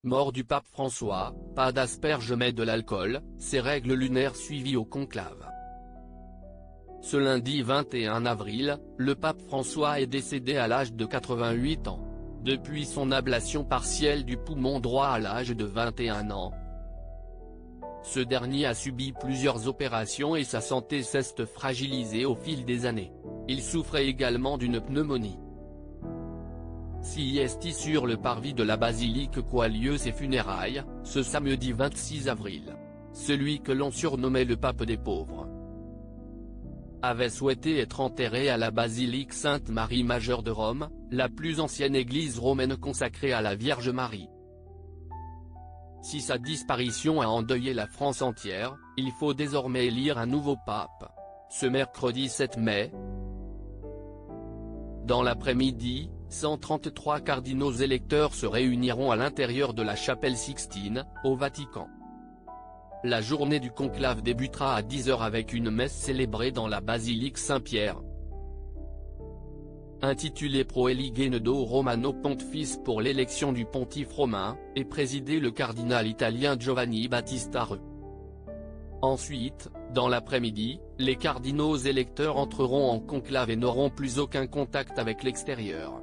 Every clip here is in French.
Mort du pape François, pas d'asperges mais de l'alcool, ces règles lunaires suivies au conclave. Ce lundi 21 avril, le pape François est décédé à l'âge de 88 ans. Depuis son ablation partielle du poumon droit à l'âge de 21 ans. Ce dernier a subi plusieurs opérations et sa santé s'est fragilisée au fil des années. Il souffrait également d'une pneumonie. Siesti sur le parvis de la basilique qu'ont lieu ses funérailles, ce samedi 26 avril. Celui que l'on surnommait le pape des pauvres avait souhaité être enterré à la basilique Sainte-Marie Majeure de Rome, la plus ancienne église romaine consacrée à la Vierge Marie. Si sa disparition a endeuillé la France entière, il faut désormais élire un nouveau pape. Ce mercredi 7 mai, dans l'après-midi, 133 cardinaux électeurs se réuniront à l'intérieur de la chapelle Sixtine, au Vatican. La journée du conclave débutera à 10 h avec une messe célébrée dans la basilique Saint-Pierre. Intitulé Pro Eligendo Romano Pontifice pour l'élection du pontife romain, et présidé le cardinal italien Giovanni Battista Re. Ensuite, dans l'après-midi, les cardinaux électeurs entreront en conclave et n'auront plus aucun contact avec l'extérieur.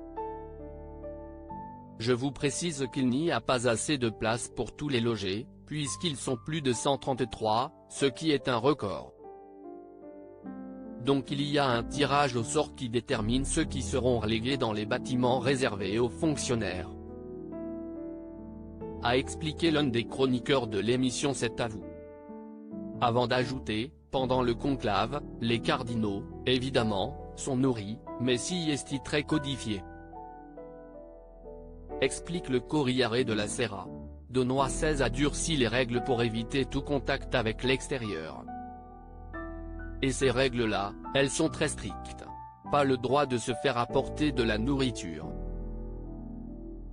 Je vous précise qu'il n'y a pas assez de place pour tous les logés, puisqu'ils sont plus de 133, ce qui est un record. Donc il y a un tirage au sort qui détermine ceux qui seront relégués dans les bâtiments réservés aux fonctionnaires. A expliqué l'un des chroniqueurs de l'émission C'est à vous. Avant d'ajouter, pendant le conclave, les cardinaux, évidemment, sont nourris, mais siesti très codifiés. Explique le Corriere della Sera. Benoît XVI a durci les règles pour éviter tout contact avec l'extérieur. Et ces règles-là, elles sont très strictes. Pas le droit de se faire apporter de la nourriture.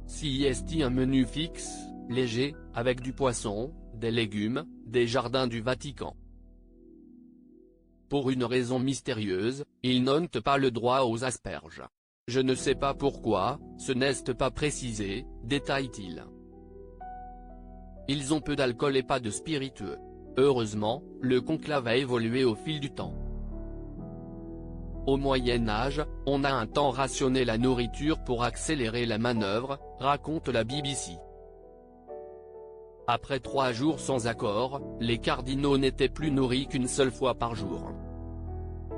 Siesti un menu fixe, léger, avec du poisson, des légumes, des jardins du Vatican. Pour une raison mystérieuse, ils n'ont pas le droit aux asperges. Je ne sais pas pourquoi, ce n'est pas précisé, détaille-t-il. Ils ont peu d'alcool et pas de spiritueux. Heureusement, le conclave a évolué au fil du temps. Au Moyen Âge, on a un temps rationné la nourriture pour accélérer la manœuvre, raconte la BBC. Après 3 jours sans accord, les cardinaux n'étaient plus nourris qu'une seule fois par jour.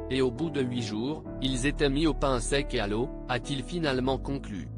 Et au bout de 8 jours, ils étaient mis au pain sec et à l'eau, a-t-il finalement conclu.